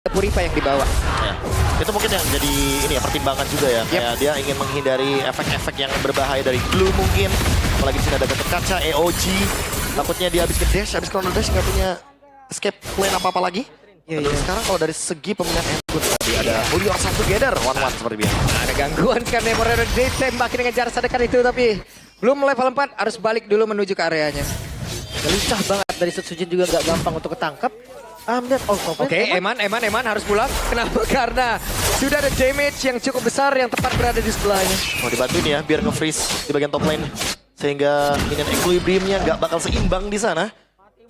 Purify yang dibawa. Ya. Itu mungkin yang jadi ini ya pertimbangan juga ya. Kayak dia ingin menghindari efek-efek yang berbahaya dari Glue mungkin. Apalagi di sini ada Gatot Kaca, EOG. Takutnya dia habis ke dash, habis Chrono Dash nggak punya escape plan apa-apa lagi. Dan sekarang kalau dari segi pemilihan endgame tadi ada Who You Are Side Together, 1-1 seperti biasa. Nah, ada gangguan karena Moreno ditembakin dengan jarak sedekat itu, tapi belum level 4 harus balik dulu menuju ke areanya. Gelisah banget dari Setsujin juga nggak gampang untuk ketangkap. Oke, Eman harus pulang. Kenapa? Karena sudah ada damage yang cukup besar yang tepat berada di sebelahnya. Mau dibantuin ya biar nge-freeze di bagian top lane. Sehingga minion equilibriumnya nggak bakal seimbang di sana.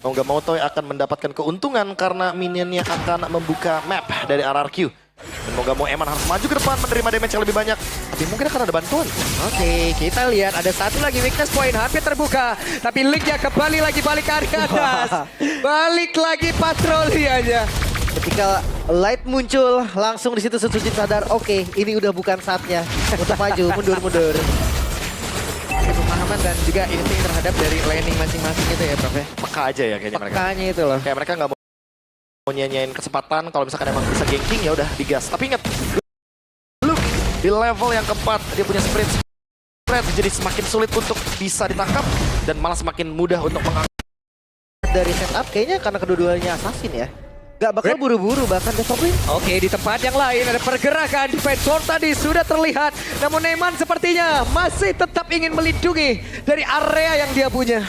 Mau nggak mau Toy akan mendapatkan keuntungan karena minionnya akan membuka map dari RRQ. Dan mau nggak mau Eman harus maju ke depan menerima damage yang lebih banyak. Tapi mungkin akan ada bantuan. Oke, kita lihat ada satu lagi weakness point hampir terbuka. Tapi Linknya kembali lagi balik ke area atas. Balik lagi patroli aja. Ketika light muncul, langsung di situ Setsujin sadar, oke, ini udah bukan saatnya untuk maju, mundur. Pemahaman dan juga insting terhadap dari laning masing-masing itu ya, Prof. Peka aja ya kayaknya mereka. Pekanya itu loh. Kayak mereka nggak mau nyanyain kesempatan. Kalau misalkan emang bisa ganking ya udah digas. Tapi ingat, Luke di level yang keempat dia punya sprint, jadi semakin sulit untuk bisa ditangkap dan malah semakin mudah untuk mengangkat. Dari setup kayaknya karena kedua-duanya assassin ya. Gak bakal buru-buru bahkan developing. Oke, di tempat yang lain ada pergerakan defense sword tadi sudah terlihat. Namun Neman sepertinya masih tetap ingin melindungi dari area yang dia punya.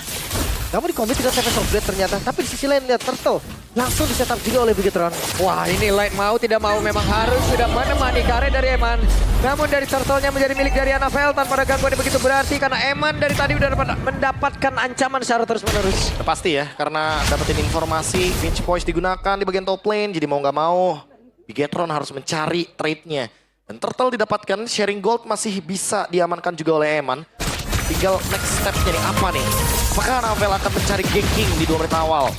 Kamu di komit dengan Seven of Blade ternyata, tapi di sisi lain lihat Turtle langsung di setup juga oleh Bigetron. Wah, ini Light mau tidak mau memang harus sudah menemani karya dari Eman. Namun dari Turtle-nya menjadi milik dari Anavel tanpa ada gangguan yang begitu berarti karena Eman dari tadi udah mendapatkan ancaman secara terus-menerus. Pasti ya, karena dapetin informasi pinch poise digunakan di bagian top lane, jadi mau nggak mau Bigetron harus mencari trade-nya. Dan Turtle didapatkan, sharing gold masih bisa diamankan juga oleh Eman. Tinggal next step-nya nih apa nih? Apakah Anavel akan mencari ganking di 2 menit awal?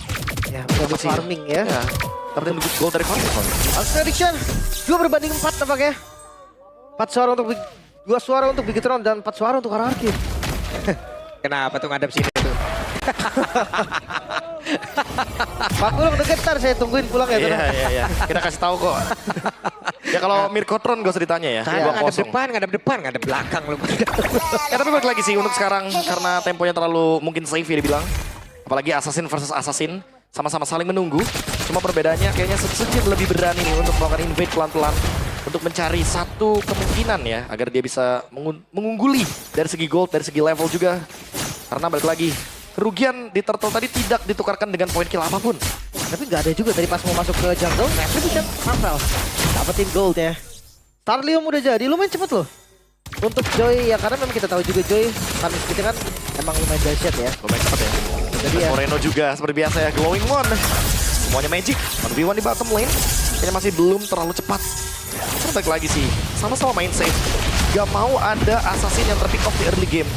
Ya, mencoba farming ya. Dapetin gold dari farming. Als prediction 2/4 tampaknya. 4 suara untuk 2 suara untuk Bigetron dan 4 suara untuk RRQ. Kenapa tuh ngadep sini tuh? Pak Kulung deketar saya tungguin pulang ya. Iya. Kita kasih tahu kok. Ya kalau Mirkotron gak usah ditanya ya. Ngadep depan, ngadep belakang lu. Ya tapi balik lagi sih untuk sekarang karena temponya terlalu mungkin safe ya dibilang. Apalagi Assassin versus Assassin sama-sama saling menunggu. Cuma perbedaannya kayaknya Setsujin lebih berani nih untuk melakukan invade pelan-pelan. Untuk mencari satu kemungkinan ya agar dia bisa mengungguli dari segi gold, dari segi level juga. Karena balik lagi, kerugian di Turtle tadi tidak ditukarkan dengan poin kill apapun. Tapi nggak ada juga tadi pas mau masuk ke jungle, Retribution Marvel dapetin gold ya. Starlium udah jadi, lumayan cepet loh. Untuk Joy, ya karena memang kita tahu juga Joy, timing speednya kan emang lumayan dahsyat ya. Lumayan cepet ya. Jadi ya. Moreno juga seperti biasa ya, glowing one. Semuanya magic, 1v1 di bottom lane. Kayaknya masih belum terlalu cepat. Terus balik lagi sih, sama-sama main safe. Gak mau ada assassin yang terpick off di early game.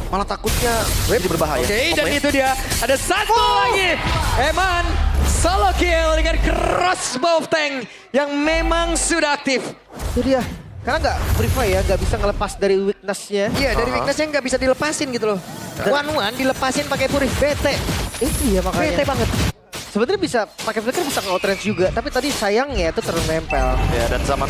Malah takutnya jadi berbahaya. Oke, dan itu dia. Ada satu lagi. Eman solo kill dengan crossbow tank yang memang sudah aktif. Itu dia. Karena nggak Purify ya, nggak bisa ngelepas dari weakness-nya. Iya, dari weakness-nya nggak bisa dilepasin gitu loh. One-one dilepasin pakai Purif. Bete. Itu ya makanya. Bete banget. Sebenarnya bisa pakai flicker bisa nge-outrange juga, tapi tadi sayangnya itu terlalu nempel. Ya dan zaman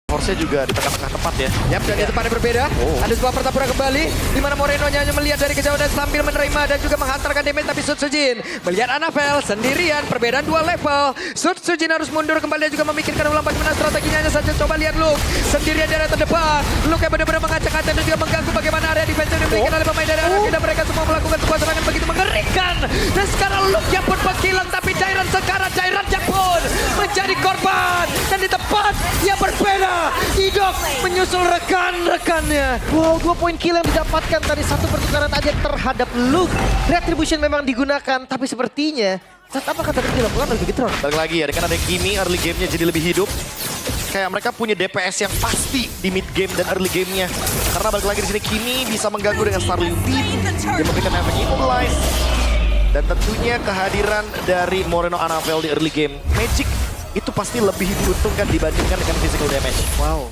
force-nya juga di tengah-tengah tepat ya. Yap, dan itu pada berbeda. Ada sebuah pertempuran kembali di mana Moreno hanya melihat dari kejauhan dan sambil menerima dan juga menghantarkan damage, tapi Setsujin melihat Anavel sendirian, perbedaan 2 level. Setsujin harus mundur kembali dan juga memikirkan ulang bagaimana strateginya. Hanya saja coba lihat Luke sendirian di area terdepan. Luke yang benar-benar mengacak-acak dan juga mengganggu bagaimana area defense yang dimiliki oleh pemain dari area kita. Mereka semua melakukan sebuah serangan begitu mengerikan. Dan sekarang Luke yang pun pengkilan, tapi Jairan sekarang Jairannya pun menjadi korban. Dan di tempat yang berbeda, Idok menyusul rekan-rekannya. Wow, 2 poin kill yang didapatkan dari satu pertukaran aja terhadap Luke. Retribution memang digunakan, tapi sepertinya saat apakah tadi dilakukan oleh Bigetron? Balik lagi ya, karena ada Kimi early game-nya jadi lebih hidup. Kayak mereka punya DPS yang pasti di mid game dan early game-nya. Karena balik lagi di sini Kimi bisa mengganggu dengan Starlium Beam. Dia memberikan efek immobilize. Dan tentunya kehadiran dari Moreno Anavel di early game. Magic itu pasti lebih diuntungkan dibandingkan dengan physical damage. Wow.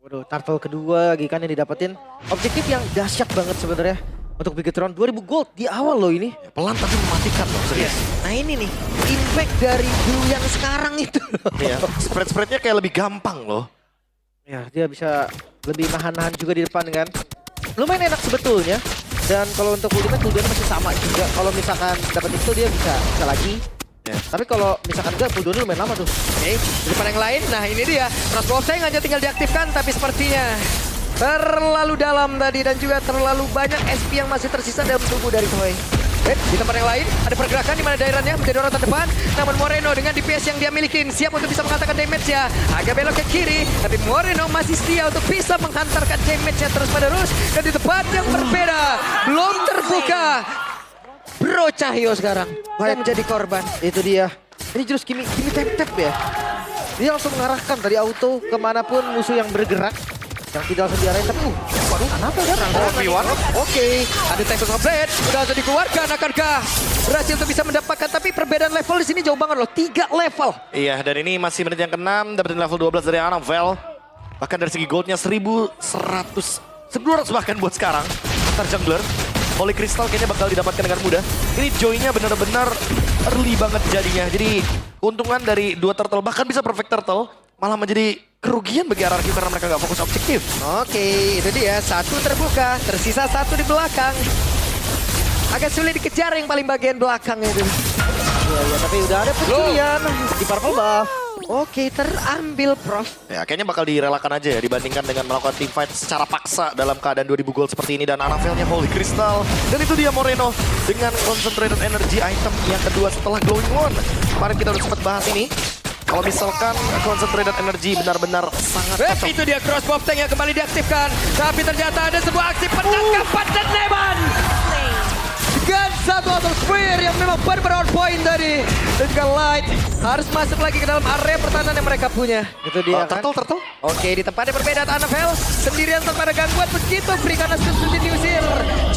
Waduh, turtle kedua lagi kan yang didapetin. Objektif yang dahsyat banget sebenarnya. Untuk Bigetron 2000 gold di awal loh ini. Pelan tapi mematikan loh, serius. Nah ini nih, impact dari Blue yang sekarang itu. Iya, spread-spreadnya kayak lebih gampang loh. Ya, dia bisa lebih nahan-nahan juga di depan kan. Lumayan enak sebetulnya. Dan kalau untuk ultimate cooldown masih sama juga. Kalau misalkan dapat itu dia bisa lagi. Ya. Tapi kalau misalkan enggak cooldown lumayan lama tuh. Oke, di depan yang lain, nah ini dia. Crossbow Seng hanya tinggal diaktifkan, tapi sepertinya terlalu dalam tadi dan juga terlalu banyak SP yang masih tersisa dalam tubuh dari Toy. Di tempat yang lain, ada pergerakan di mana daerahnya menjadi orang terdepan. Namun Moreno dengan DPS yang dia miliki siap untuk bisa menghantarkan damage-nya. Agak belok ke kiri, tapi Moreno masih setia untuk bisa menghantarkan damage-nya terus-menerus. Dan di tempat yang berbeda, belum terbuka. Bro Cahyo sekarang yang menjadi korban. Itu dia. Ini jurus Kimi tap-tap ya. Dia langsung mengarahkan dari auto kemanapun musuh yang bergerak. Yang tidak langsung diarahin, tapi waduh, kenapa ya? Oke, ada Tempest of Blade, udah langsung dikeluarkan. Akankah berhasil untuk bisa mendapatkan, tapi perbedaan level di sini jauh banget loh, 3 level. Iya, dan ini masih menit yang ke-6, dapetin level 12 dari Anavel. Bahkan dari segi goldnya 1.200 bahkan buat sekarang. Antar jungler, Holy Crystal kayaknya bakal didapatkan dengan mudah. Ini Joy-nya benar-benar early banget jadinya. Jadi keuntungan dari 2 turtle, bahkan bisa perfect turtle, malah menjadi kerugian bagi RRQ karena mereka nggak fokus objektif. Oke, itu dia, 1 terbuka, tersisa 1 di belakang. Agak sulit dikejar yang paling bagian belakang itu. Iya, tapi udah ada pencurian di purple buff. Oke, terambil Prof. Ya, kayaknya bakal direlakan aja ya dibandingkan dengan melakukan team fight secara paksa dalam keadaan 2000 gold seperti ini. Dan Anavelnya Holy Crystal. Dan itu dia Moreno dengan concentrated energy item yang kedua setelah Glowing One. Kemarin kita udah sempat bahas ini. Kalau misalkan concentrated energy benar-benar sangat cocok. Itu dia crossbow tank yang kembali diaktifkan. Tapi ternyata ada sebuah aksi penangkapan dan Neman. Dengan satu auto spear yang memang benar-benar on point tadi. Dan juga Light harus masuk lagi ke dalam area pertahanan yang mereka punya. Itu dia kan. Turtle. Oke, di tempatnya berbeda Anavel sendirian tanpa ada gangguan begitu free karena sudah diusir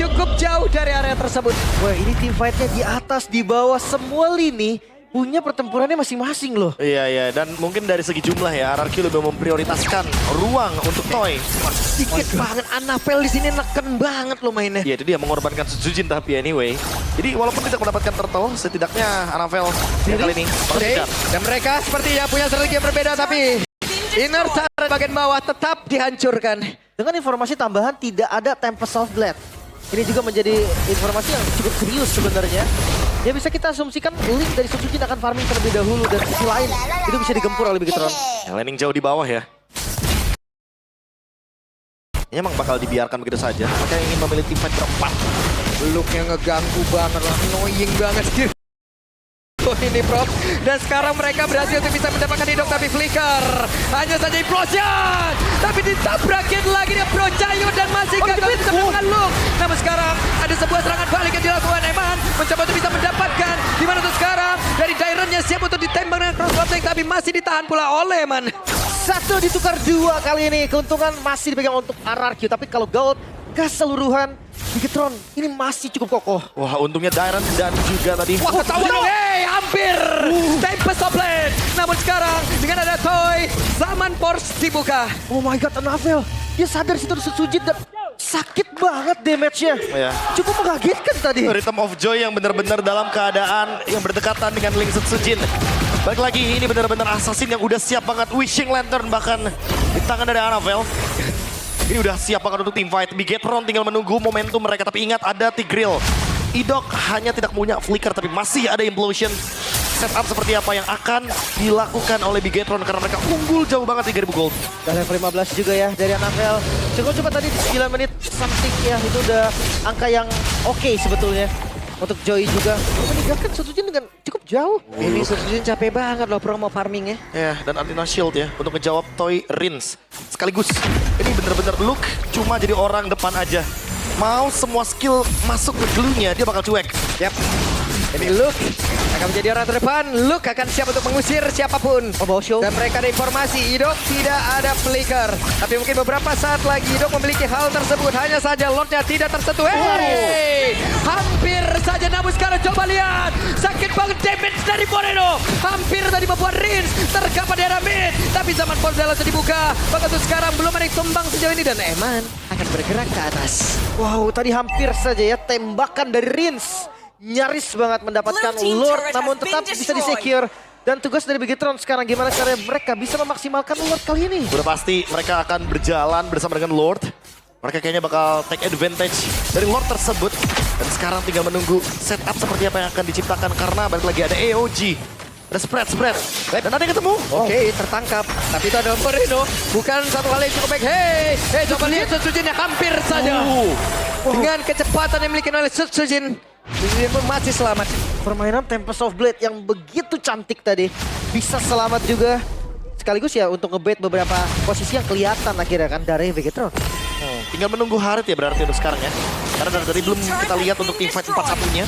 cukup jauh dari area tersebut. Wah, ini team fight-nya di atas, di bawah, semua lini punya pertempurannya masing-masing loh. Iya, dan mungkin dari segi jumlah ya, RRQ lebih memprioritaskan ruang untuk Toy. Sedikit banget Anavel di sini neken banget lo mainnya. Iya, itu dia mengorbankan Sujin tapi anyway. Jadi walaupun tidak mendapatkan turtle, setidaknya Anavel yang kali ini Oke, dan mereka sepertinya punya strategi yang berbeda tapi inner turret bagian bawah tetap dihancurkan. Dengan informasi tambahan tidak ada Tempest of Blade. Ini juga menjadi informasi yang cukup serius sebenarnya. Ya bisa kita asumsikan Link dari Sujin akan farming terlebih dahulu dan sisi lain itu bisa digempur oleh Bigetron. Landing jauh di bawah ya. Ini emang bakal dibiarkan begitu saja. Mereka ingin memilih tim fight berempat. Look-nya ngeganggu banget lah, annoying banget sih. Ini Prof, dan sekarang mereka berhasil untuk bisa mendapatkan hidung tapi flicker. Hanya saja implosion, tapi ditabrakin lagi dia Bro Cahyo dan masih gagal bisa mendapatkan Luke. Namun sekarang ada sebuah serangan balik yang dilakukan Eman, mencoba untuk bisa mendapatkan. Dimana untuk sekarang dari Daironnya siap untuk ditembak dengan crossbow tank tapi masih ditahan pula oleh Eman. 1 ditukar 2 kali ini, keuntungan masih dipegang untuk RRQ. Tapi kalau gold keseluruhan Bigetron ini masih cukup kokoh. Wah, untungnya Dairon dan juga tadi. Wah, ketahuan hampir Tempest of Blade. Namun sekarang dengan ada Toy, zaman Force dibuka. Oh my god, Anavel. Dia sadar situ Sujin dan sakit banget damage-nya. Ya. Cukup mengagetkan tadi. Rhythm of Joy yang benar-benar dalam keadaan yang berdekatan dengan Link Sujin. Balik lagi, ini benar-benar assassin yang udah siap banget. Wishing Lantern bahkan di tangan dari Anavel. Ini udah siap banget untuk team fight. Bigetron tinggal menunggu momentum mereka. Tapi ingat ada Tigreal. Idok hanya tidak punya flicker tapi masih ada implosion. Setup seperti apa yang akan dilakukan oleh Bigetron karena mereka unggul jauh banget 3000 gold. Dan level 15 juga ya dari Anavel. Cukup cepat tadi 9 menit something ya. Itu udah angka yang oke sebetulnya. Untuk Joy juga meninggalkan Sujin dengan cukup jauh. Ini Sujin capek banget loh promo farmingnya. Ya, dan Antina Shield ya untuk ngejawab Toy Rins. Sekaligus ini bener-bener Luke cuma jadi orang depan aja. Mau semua skill masuk ke glue-nya, dia bakal cuek. Yap. Ini Luke akan menjadi orang terdepan. Luke akan siap untuk mengusir siapapun. Oh, bawa show. Dan mereka ada informasi, Idok tidak ada flicker. Tapi mungkin beberapa saat lagi Idok memiliki hal tersebut. Hanya saja Lordnya tidak tersentuh. Hey! Hampir saja, namun sekarang coba lihat. Sakit banget damage dari Moreno. Hampir tadi membuat Rins tergapa di arah mid. Tapi zaman Portal langsung dibuka. Bahkan untuk sekarang belum ada yang tumbang sejauh ini. Dan Eman akan bergerak ke atas. Wow, tadi hampir saja ya tembakan dari Rins. Nyaris banget mendapatkan Lord, namun tetap bisa di-secure Dan tugas dari Bigetron sekarang gimana caranya mereka bisa memaksimalkan Lord kali ini. Udah pasti mereka akan berjalan bersama dengan Lord. Mereka kayaknya bakal take advantage dari Lord tersebut. Dan sekarang tinggal menunggu setup seperti apa yang akan diciptakan. Karena balik lagi ada AOG. Ada spread. Dan ada yang ketemu. Oke, tertangkap. Tapi itu ada Moreno. Bukan satu hal yang cukup baik. Hei, coba lihat Sutsujin yang hampir saja. Dengan kecepatan yang dimiliki oleh Sutsujin. Sutsujin pun masih selamat. Permainan Tempest of Blade yang begitu cantik tadi. Bisa selamat juga. Sekaligus ya untuk ngebait beberapa posisi yang kelihatan akhirnya kan dari Bigetron. Tinggal menunggu Harit ya berarti untuk sekarang ya. Karena dari tadi belum kita lihat untuk teamfight 4-1-nya.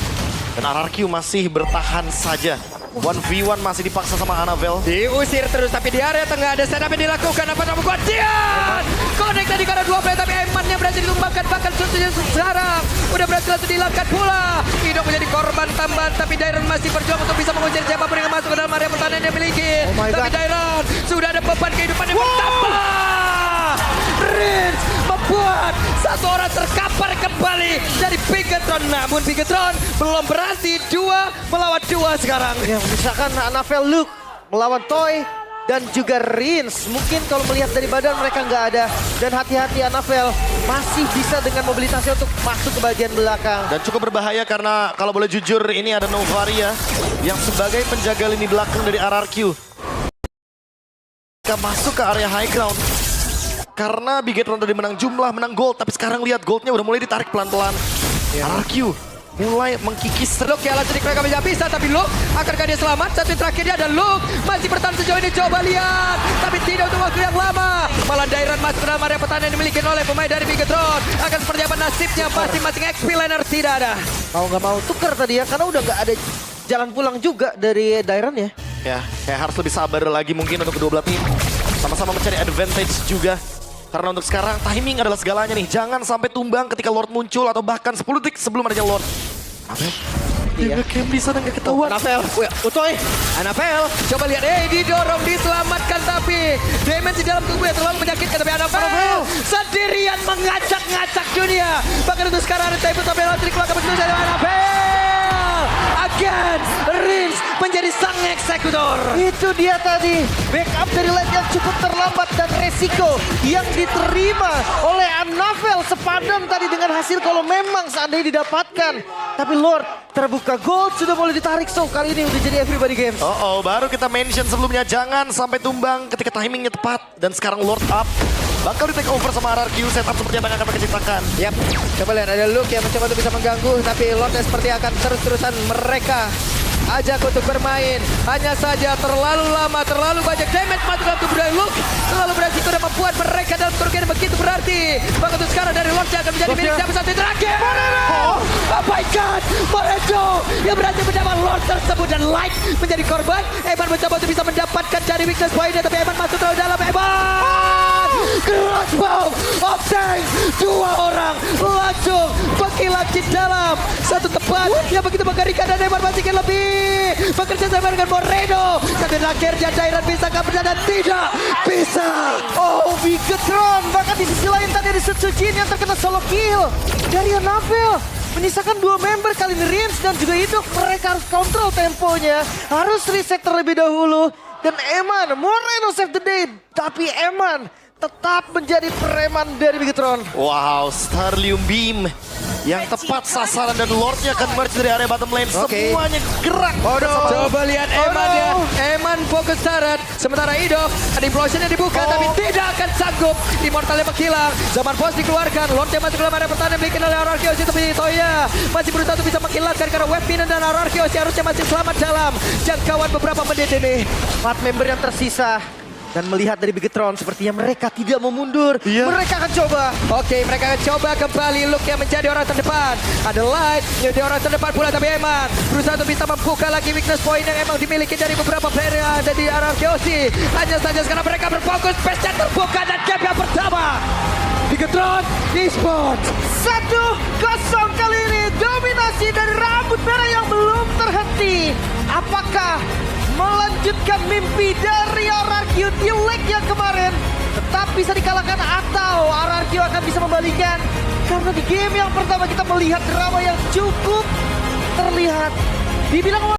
Dan RRQ masih bertahan saja. 1v1 masih dipaksa sama Annabelle. Diusir terus tapi di area tengah ada setup yang dilakukan. Apa nama kuat Dian? Connect tadi karena 2 play tapi Eman-nya berhasil ditumbangkan. Bahkan Sutsujin sekarang udah berhasil langsung dilakukan pula. Idok menjadi korban tambahan tapi Dairon masih berjuang untuk bisa mengusir siapapun yang masuk ke dalam area pertahanan yang dimiliki. Tapi Dairon sudah ada beban kehidupan yang bertambah. Rins membuat satu orang terkapar kembali dari Bigetron. Namun Bigetron belum berhasil 2 melawan 2 sekarang. Yang misalkan Annabelle, Luke melawan Toy dan juga Rins. Mungkin kalau melihat dari badan mereka nggak ada. Dan hati-hati Annabelle masih bisa dengan mobilitasnya untuk masuk ke bagian belakang. Dan cukup berbahaya karena kalau boleh jujur ini ada Novaria yang sebagai penjaga lini belakang dari RRQ. Mereka masuk ke area high ground. Karena Bigetron tadi menang jumlah, menang gold. Tapi sekarang lihat goldnya udah mulai ditarik pelan-pelan. RRQ mulai mengkikis. Luke ya lanjut mereka bisa tapi Luke akankah dia selamat? Satu terakhirnya dan Luke masih bertahan sejauh ini. Coba lihat tapi tidak untuk waktu yang lama. Malah Dairon masuk ke dalam area pertahanan yang dimiliki oleh pemain dari Bigetron. Akan seperti apa nasibnya? Masing-masing XP laner tidak ada. Mau nggak mau tuker tadi ya karena udah nggak ada jalan pulang juga dari Dairon ya. Ya, kayak harus lebih sabar lagi mungkin untuk kedua belah tim. Sama-sama mencari advantage juga. Karena untuk sekarang timing adalah segalanya nih. Jangan sampai tumbang ketika Lord muncul atau bahkan 10 detik sebelum adanya Lord. Dia ngecamp di sana nggak ketahuan. Annabelle, Utoy, Annabelle, coba lihat, didorong, diselamatkan tapi damage di dalam tubuhnya terlalu menyakitkan tapi Annabelle sendirian mengacak-ngacak dunia. Bahkan untuk sekarang ada Type sampai lawan keluar begitu saja Annabelle. Again, Rins menjadi sang eksekutor. Itu dia tadi, backup dari lane yang cukup terlambat dan resiko yang diterima oleh Annabelle sepadan tadi dengan hasil kalau memang seandainya didapatkan. Tapi Lord terbuka gold sudah boleh ditarik, so kali ini udah jadi everybody games. Baru kita mention sebelumnya jangan sampai tumbang ketika timingnya tepat. Dan sekarang Lord up. Bakal di take over sama RRQ, setup seperti apa yang akan mereka ciptakan. Yap, coba lihat ada Luke yang mencoba untuk bisa mengganggu. Tapi Lordnya seperti akan terus-terusan mereka ajak untuk bermain. Hanya saja terlalu lama, terlalu banyak damage masuk dalam tubuh dari Luke. Terlalu beresiko dan membuat mereka dalam kerugian begitu berarti. Bahkan untuk sekarang dari Lordnya akan menjadi milik siapa satu terakhir. Oh my God, Moreno yang berhasil mendapat Lord tersebut dan Light menjadi korban. Eman mencoba untuk bisa mendapatkan dari weakness point-nya tapi Eman masuk terlalu dalam. Eman! Crossbow of tank, 2 orang langsung berkilat di dalam satu tempat yang begitu mengerikan dan Eman masih ingin lebih. Bekerja sama dengan Moreno. Tapi akhirnya Dairon bisa kabur dan tidak bisa. Oh, Bigetron. Bahkan di sisi lain tadi ada Sutsujin yang terkena solo kill dari Annabelle. Menyisakan 2 member kali ini Rins dan juga itu mereka harus kontrol temponya. Harus reset terlebih dahulu. Dan Eman, Moreno save the day. Tapi Eman tetap menjadi preman dari Bigetron. Wow, Starlium Beam yang tepat sasaran dan Lordnya akan merge dari area bottom lane. Semuanya gerak. Coba lihat Eman ya. Eman fokus syarat. Sementara Idok ada implosion yang dibuka tapi tidak akan sanggup. Immortalnya menghilang. Zaman Boss dikeluarkan. Lordnya masuk ke dalam area pertahanan dimiliki oleh RRQ. Tapi Toya masih berusaha untuk bisa menghilangkan karena Web Minion dan RRQ harusnya masih selamat dalam jangkauan beberapa menit ini. 4 member yang tersisa. Dan melihat dari Bigetron sepertinya mereka tidak mau mundur. Mereka akan coba. Oke, mereka akan coba kembali Luke yang menjadi orang terdepan. Ada Light menjadi orang terdepan pula tapi Eman berusaha untuk bisa membuka lagi weakness point yang emang dimiliki dari beberapa player yang ada di RRQ. Hanya saja sekarang mereka berfokus, space-nya terbuka dan game yang pertama. Bigetron Esports 1-0 kali ini. Dominasi dari rambut merah yang belum terhenti. Apakah melanjutkan mimpi dari RRQ di leg yang kemarin tetap bisa dikalahkan atau RRQ akan bisa membalikan? Karena di game yang pertama kita melihat drama yang cukup terlihat. Dibilang